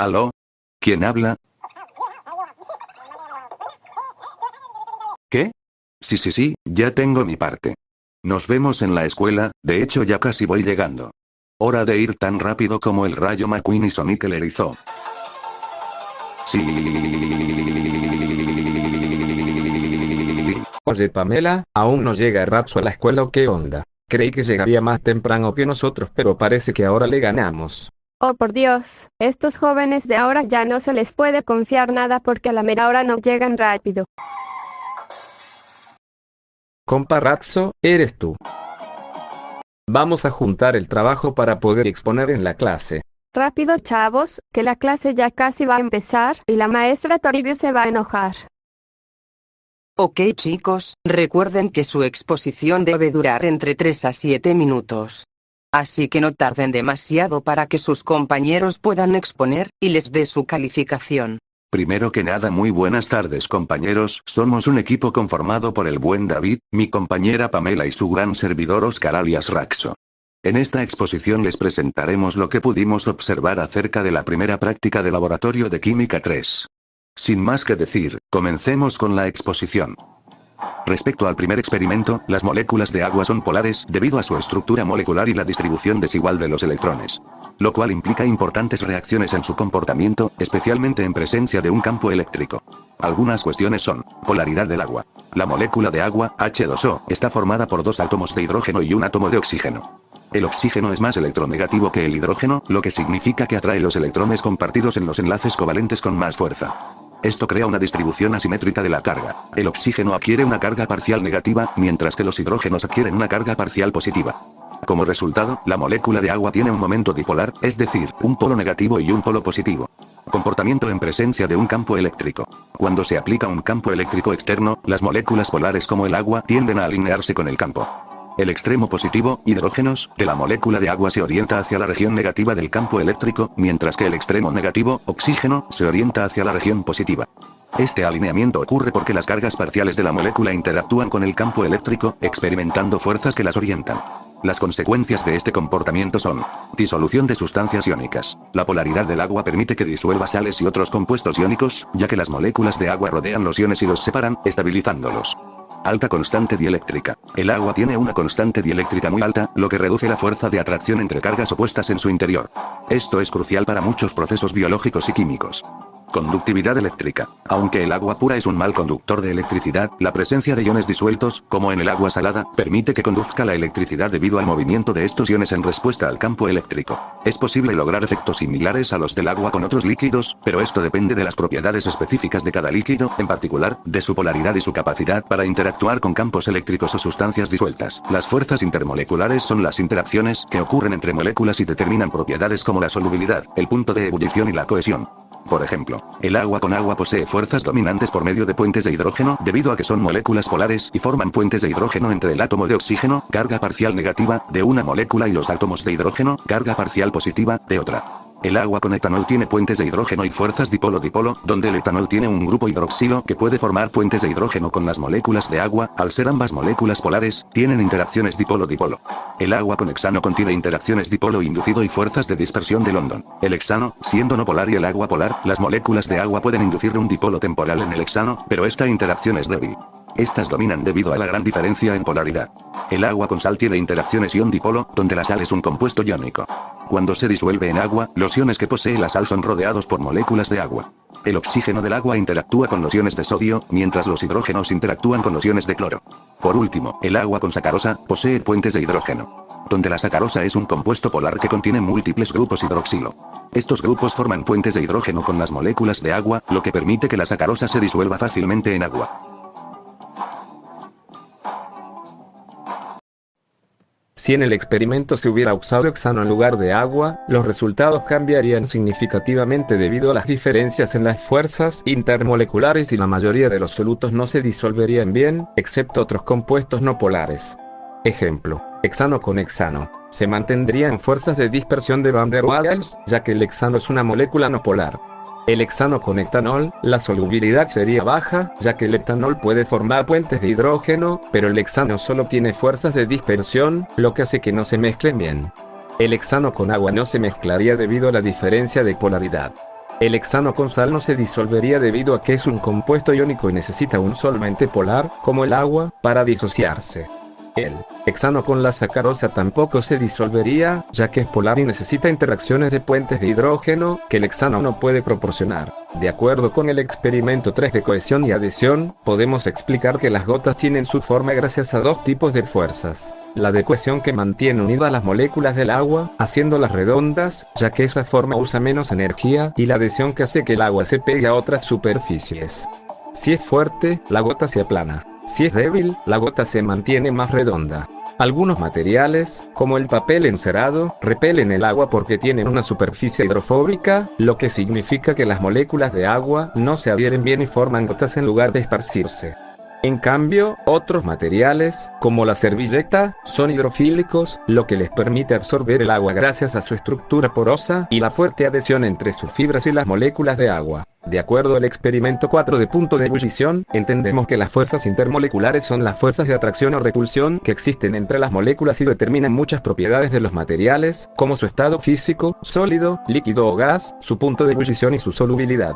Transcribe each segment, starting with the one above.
¿Aló? ¿Quién habla? ¿Qué? Sí, ya tengo mi parte. Nos vemos en la escuela, de hecho ya casi voy llegando. Hora de ir tan rápido como el rayo McQueen y Sonic el erizo. Sí. Oye Pamela, ¿aún no llega Ratso a la escuela o qué onda? Creí que llegaría más temprano que nosotros, pero parece que ahora le ganamos. Oh por Dios, estos jóvenes de ahora ya no se les puede confiar nada porque a la mera hora no llegan rápido. Compa Ratso, eres tú. Vamos a juntar el trabajo para poder exponer en la clase. Rápido chavos, que la clase ya casi va a empezar y la maestra Toribio se va a enojar. Ok chicos, recuerden que su exposición debe durar entre 3 a 7 minutos. Así que no tarden demasiado para que sus compañeros puedan exponer y les dé su calificación. Primero que nada, muy buenas tardes compañeros, somos un equipo conformado por el buen David, mi compañera Pamela y su gran servidor Oscar alias Raxo. En esta exposición les presentaremos lo que pudimos observar acerca de la primera práctica de laboratorio de Química 3. Sin más que decir, comencemos con la exposición. Respecto al primer experimento, las moléculas de agua son polares debido a su estructura molecular y la distribución desigual de los electrones. Lo cual implica importantes reacciones en su comportamiento, especialmente en presencia de un campo eléctrico. Algunas cuestiones son: polaridad del agua. La molécula de agua, H2O, está formada por 2 átomos de hidrógeno y un átomo de oxígeno. El oxígeno es más electronegativo que el hidrógeno, lo que significa que atrae los electrones compartidos en los enlaces covalentes con más fuerza. Esto crea una distribución asimétrica de la carga. El oxígeno adquiere una carga parcial negativa, mientras que los hidrógenos adquieren una carga parcial positiva. Como resultado, la molécula de agua tiene un momento dipolar, es decir, un polo negativo y un polo positivo. Comportamiento en presencia de un campo eléctrico. Cuando se aplica un campo eléctrico externo, las moléculas polares como el agua tienden a alinearse con el campo. El extremo positivo, hidrógenos, de la molécula de agua se orienta hacia la región negativa del campo eléctrico, mientras que el extremo negativo, oxígeno, se orienta hacia la región positiva. Este alineamiento ocurre porque las cargas parciales de la molécula interactúan con el campo eléctrico, experimentando fuerzas que las orientan. Las consecuencias de este comportamiento son: disolución de sustancias iónicas. La polaridad del agua permite que disuelva sales y otros compuestos iónicos, ya que las moléculas de agua rodean los iones y los separan, estabilizándolos. Alta constante dieléctrica. El agua tiene una constante dieléctrica muy alta, lo que reduce la fuerza de atracción entre cargas opuestas en su interior. Esto es crucial para muchos procesos biológicos y químicos. Conductividad eléctrica. Aunque el agua pura es un mal conductor de electricidad, la presencia de iones disueltos, como en el agua salada, permite que conduzca la electricidad debido al movimiento de estos iones en respuesta al campo eléctrico. Es posible lograr efectos similares a los del agua con otros líquidos, pero esto depende de las propiedades específicas de cada líquido, en particular, de su polaridad y su capacidad para interactuar con campos eléctricos o sustancias disueltas. Las fuerzas intermoleculares son las interacciones que ocurren entre moléculas y determinan propiedades como la solubilidad, el punto de ebullición y la cohesión. Por ejemplo, el agua con agua posee fuerzas dominantes por medio de puentes de hidrógeno, debido a que son moléculas polares y forman puentes de hidrógeno entre el átomo de oxígeno, carga parcial negativa, de una molécula y los átomos de hidrógeno, carga parcial positiva, de otra. El agua con etanol tiene puentes de hidrógeno y fuerzas dipolo-dipolo, donde el etanol tiene un grupo hidroxilo que puede formar puentes de hidrógeno con las moléculas de agua, al ser ambas moléculas polares, tienen interacciones dipolo-dipolo. El agua con hexano contiene interacciones dipolo inducido y fuerzas de dispersión de London. El hexano, siendo no polar y el agua polar, las moléculas de agua pueden inducir un dipolo temporal en el hexano, pero esta interacción es débil. Estas dominan debido a la gran diferencia en polaridad. El agua con sal tiene interacciones ion-dipolo, donde la sal es un compuesto iónico. Cuando se disuelve en agua, los iones que posee la sal son rodeados por moléculas de agua. El oxígeno del agua interactúa con los iones de sodio, mientras los hidrógenos interactúan con los iones de cloro. Por último, el agua con sacarosa posee puentes de hidrógeno, donde la sacarosa es un compuesto polar que contiene múltiples grupos hidroxilo. Estos grupos forman puentes de hidrógeno con las moléculas de agua, lo que permite que la sacarosa se disuelva fácilmente en agua. Si en el experimento se hubiera usado hexano en lugar de agua, los resultados cambiarían significativamente debido a las diferencias en las fuerzas intermoleculares y la mayoría de los solutos no se disolverían bien, excepto otros compuestos no polares. Ejemplo, hexano con hexano. Se mantendrían fuerzas de dispersión de Van der Waals, ya que el hexano es una molécula no polar. El hexano con etanol, la solubilidad sería baja, ya que el etanol puede formar puentes de hidrógeno, pero el hexano solo tiene fuerzas de dispersión, lo que hace que no se mezclen bien. El hexano con agua no se mezclaría debido a la diferencia de polaridad. El hexano con sal no se disolvería debido a que es un compuesto iónico y necesita un solvente polar, como el agua, para disociarse. El hexano con la sacarosa tampoco se disolvería, ya que es polar y necesita interacciones de puentes de hidrógeno, que el hexano no puede proporcionar. De acuerdo con el experimento 3 de cohesión y adhesión, podemos explicar que las gotas tienen su forma gracias a dos tipos de fuerzas. La de cohesión que mantiene unidas las moléculas del agua, haciéndolas redondas, ya que esa forma usa menos energía, y la adhesión que hace que el agua se pegue a otras superficies. Si es fuerte, la gota se aplana. Si es débil, la gota se mantiene más redonda. Algunos materiales, como el papel encerado, repelen el agua porque tienen una superficie hidrofóbica, lo que significa que las moléculas de agua no se adhieren bien y forman gotas en lugar de esparcirse. En cambio, otros materiales, como la servilleta, son hidrofílicos, lo que les permite absorber el agua gracias a su estructura porosa y la fuerte adhesión entre sus fibras y las moléculas de agua. De acuerdo al experimento 4 de punto de ebullición, entendemos que las fuerzas intermoleculares son las fuerzas de atracción o repulsión que existen entre las moléculas y determinan muchas propiedades de los materiales, como su estado físico, sólido, líquido o gas, su punto de ebullición y su solubilidad.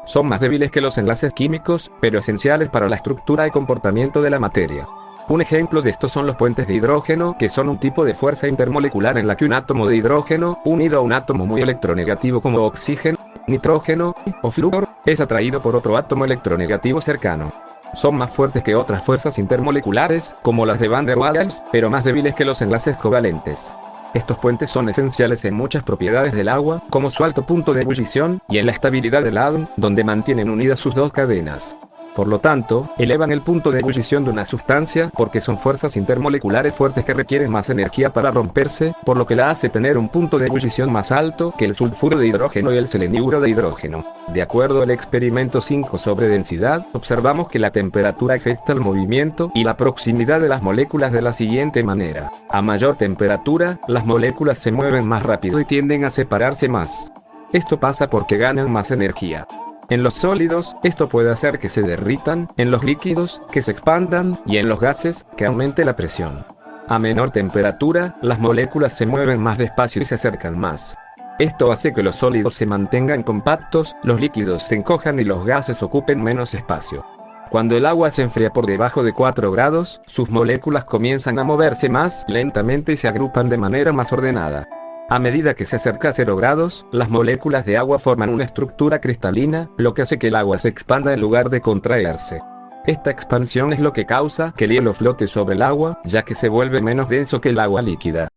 Son más débiles que los enlaces químicos, pero esenciales para la estructura y comportamiento de la materia. Un ejemplo de esto son los puentes de hidrógeno, que son un tipo de fuerza intermolecular en la que un átomo de hidrógeno, unido a un átomo muy electronegativo como oxígeno, nitrógeno o flúor, es atraído por otro átomo electronegativo cercano. Son más fuertes que otras fuerzas intermoleculares, como las de Van der Waals, pero más débiles que los enlaces covalentes. Estos puentes son esenciales en muchas propiedades del agua, como su alto punto de ebullición, y en la estabilidad del átomo, donde mantienen unidas sus dos cadenas. Por lo tanto, elevan el punto de ebullición de una sustancia porque son fuerzas intermoleculares fuertes que requieren más energía para romperse, por lo que la hace tener un punto de ebullición más alto que el sulfuro de hidrógeno y el seleniuro de hidrógeno. De acuerdo al experimento 5 sobre densidad, observamos que la temperatura afecta el movimiento y la proximidad de las moléculas de la siguiente manera. A mayor temperatura, las moléculas se mueven más rápido y tienden a separarse más. Esto pasa porque ganan más energía. En los sólidos, esto puede hacer que se derritan, en los líquidos, que se expandan, y en los gases, que aumente la presión. A menor temperatura, las moléculas se mueven más despacio y se acercan más. Esto hace que los sólidos se mantengan compactos, los líquidos se encojan y los gases ocupen menos espacio. Cuando el agua se enfría por debajo de 4 grados, sus moléculas comienzan a moverse más lentamente y se agrupan de manera más ordenada. A medida que se acerca a 0 grados, las moléculas de agua forman una estructura cristalina, lo que hace que el agua se expanda en lugar de contraerse. Esta expansión es lo que causa que el hielo flote sobre el agua, ya que se vuelve menos denso que el agua líquida.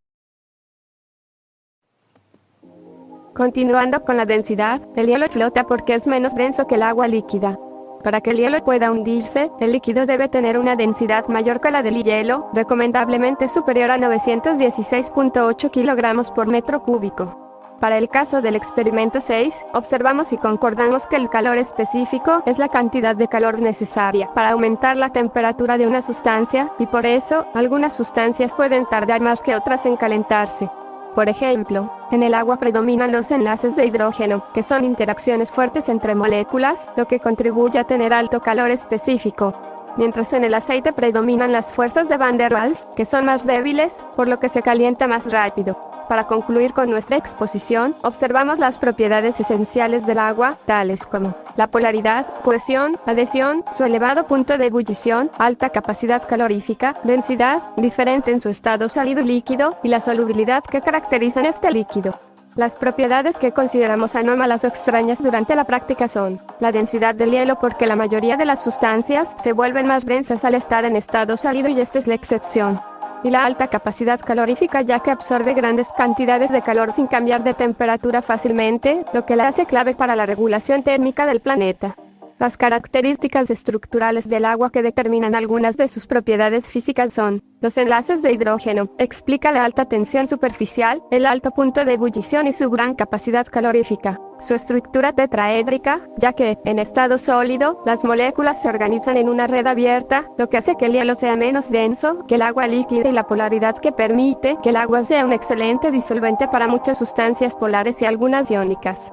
Continuando con la densidad, el hielo flota porque es menos denso que el agua líquida. Para que el hielo pueda hundirse, el líquido debe tener una densidad mayor que la del hielo, recomendablemente superior a 916.8 kilogramos por metro cúbico. Para el caso del experimento 6, observamos y concordamos que el calor específico es la cantidad de calor necesaria para aumentar la temperatura de una sustancia, y por eso, algunas sustancias pueden tardar más que otras en calentarse. Por ejemplo, en el agua predominan los enlaces de hidrógeno, que son interacciones fuertes entre moléculas, lo que contribuye a tener alto calor específico. Mientras en el aceite predominan las fuerzas de Van der Waals, que son más débiles, por lo que se calienta más rápido. Para concluir con nuestra exposición, observamos las propiedades esenciales del agua, tales como la polaridad, cohesión, adhesión, su elevado punto de ebullición, alta capacidad calorífica, densidad, diferente en su estado sólido y líquido, y la solubilidad que caracterizan este líquido. Las propiedades que consideramos anómalas o extrañas durante la práctica son la densidad del hielo, porque la mayoría de las sustancias se vuelven más densas al estar en estado sólido y esta es la excepción. Y la alta capacidad calorífica, ya que absorbe grandes cantidades de calor sin cambiar de temperatura fácilmente, lo que la hace clave para la regulación térmica del planeta. Las características estructurales del agua que determinan algunas de sus propiedades físicas son los enlaces de hidrógeno, explica la alta tensión superficial, el alto punto de ebullición y su gran capacidad calorífica. Su estructura tetraédrica, ya que, en estado sólido, las moléculas se organizan en una red abierta, lo que hace que el hielo sea menos denso que el agua líquida, y la polaridad que permite que el agua sea un excelente disolvente para muchas sustancias polares y algunas iónicas.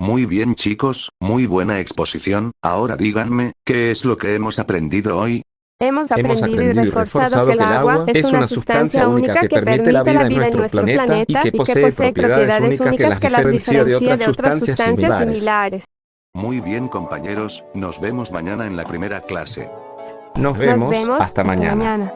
Muy bien chicos, muy buena exposición. Ahora díganme, ¿qué es lo que hemos aprendido hoy? Hemos aprendido y reforzado que el agua es una sustancia única que permite la vida en nuestro planeta y que posee propiedades únicas que las diferencia de otras sustancias similares. Muy bien, compañeros, nos vemos mañana en la primera clase. Nos vemos, hasta mañana.